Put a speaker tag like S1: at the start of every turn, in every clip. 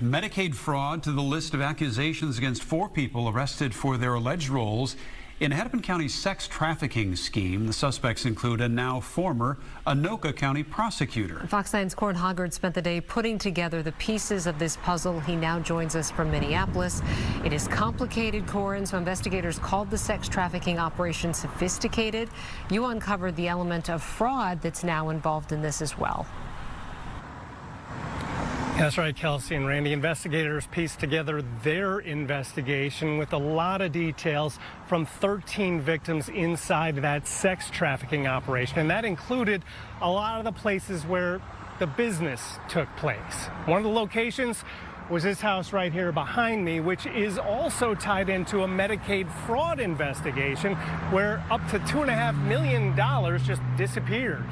S1: Medicaid fraud to the list of accusations against 4 people arrested for their alleged roles in a Hennepin County sex trafficking scheme. The suspects include a now former Anoka County prosecutor.
S2: Fox 9's Corin Hoggard spent the day putting together the pieces of this puzzle. He now joins us from Minneapolis. It is complicated, Corin, so investigators called the sex trafficking operation sophisticated. You uncovered the element of fraud that's now involved in this as well.
S3: That's right, Kelsey and Randy. Investigators pieced together their investigation with a lot of details from 13 victims inside that sex trafficking operation. And that included a lot of the places where the business took place. One of the locations was this house right here behind me, which is also tied into a Medicaid fraud investigation where up to $2.5 million just disappeared.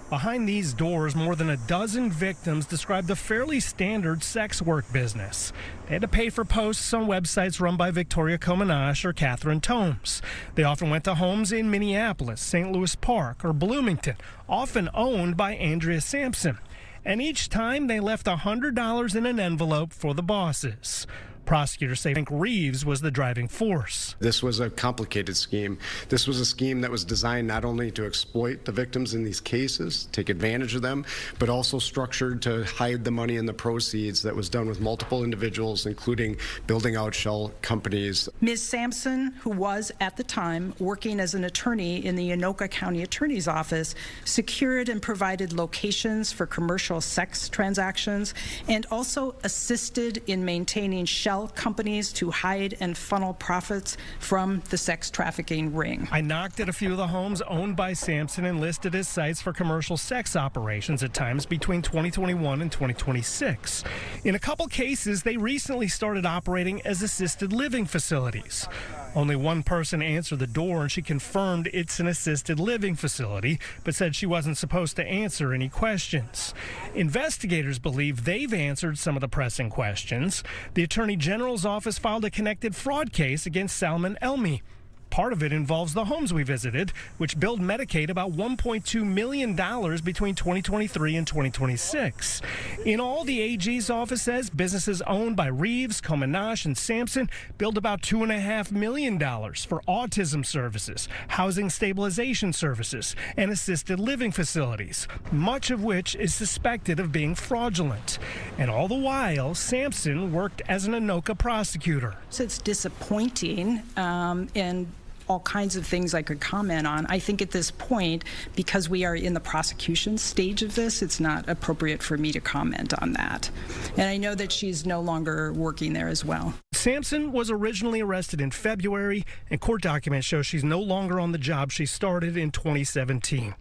S3: Behind these doors, more than a dozen victims described a fairly standard sex work business. They had to pay for posts on websites run by Victoria Comanache or Catherine Tomes. They often went to homes in Minneapolis, St. Louis Park, or Bloomington, often owned by Andrea Sampson. And each time they left $100 in an envelope for the bosses. Prosecutors say Frank Reeves was the driving force.
S4: This was a complicated scheme. This was a scheme that was designed not only to exploit the victims in these cases, take advantage of them, but also structured to hide the money and the proceeds. That was done with multiple individuals, including building out shell companies.
S5: Ms. Sampson, who was at the time working as an attorney in the Anoka County Attorney's Office, secured and provided locations for commercial sex transactions and also assisted in maintaining shell companies to hide and funnel profits from the sex trafficking ring.
S3: I knocked at a few of the homes owned by Sampson and listed as sites for commercial sex operations at times between 2021 and 2026. In a couple cases, they recently started operating as assisted living facilities. Only one person answered the door, and she confirmed it's an assisted living facility, but said she wasn't supposed to answer any questions. Investigators believe they've answered some of the pressing questions. The Attorney General's office filed a connected fraud case against Salman Elmi. Part of it involves the homes we visited, which billed Medicaid about $1.2 million between 2023 and 2026. In all, the AG's office says businesses owned by Reeves, Comanache, and Sampson billed about $2.5 million for autism services, housing stabilization services, and assisted living facilities, much of which is suspected of being fraudulent. And all the while, Sampson worked as an Anoka prosecutor.
S5: So it's disappointing and all kinds of things I could comment on. I think at this point, because we are in the prosecution stage of this, it's not appropriate for me to comment on that. And I know that she's no longer working there as well.
S3: Sampson was originally arrested in February, and court documents show she's no longer on the job she started in 2017.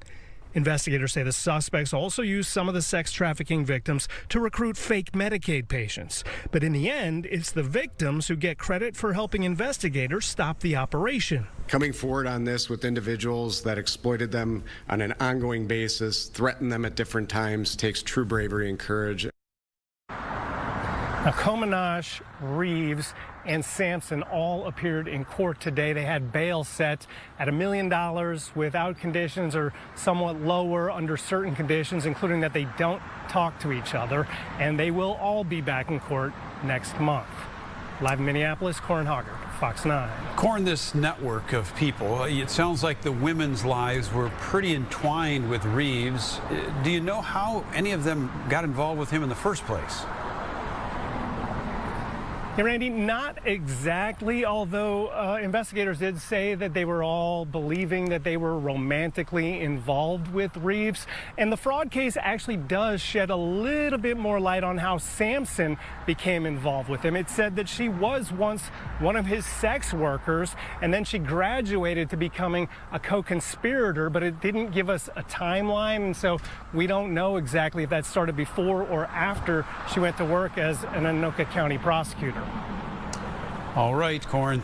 S3: Investigators say the suspects also used some of the sex trafficking victims to recruit fake Medicaid patients. But in the end, it's the victims who get credit for helping investigators stop the operation.
S4: Coming forward on this with individuals that exploited them on an ongoing basis, threatened them at different times, takes true bravery and courage.
S3: Now, Comanache, Reeves, and Sampson all appeared in court today. They had bail set at $1 million without conditions or somewhat lower under certain conditions, including that they don't talk to each other, and they will all be back in court next month. Live in Minneapolis, Corin Hoggard, Fox 9.
S1: Corin, this network of people, it sounds like the women's lives were pretty entwined with Reeves. Do you know how any of them got involved with him in the first place?
S3: Yeah, Randy, not exactly, although investigators did say that they were all believing that they were romantically involved with Reeves. And the fraud case actually does shed a little bit more light on how Sampson became involved with him. It said that she was once one of his sex workers, and then she graduated to becoming a co-conspirator, but it didn't give us a timeline, and so we don't know exactly if that started before or after she went to work as an Anoka County prosecutor.
S1: All right, Corin.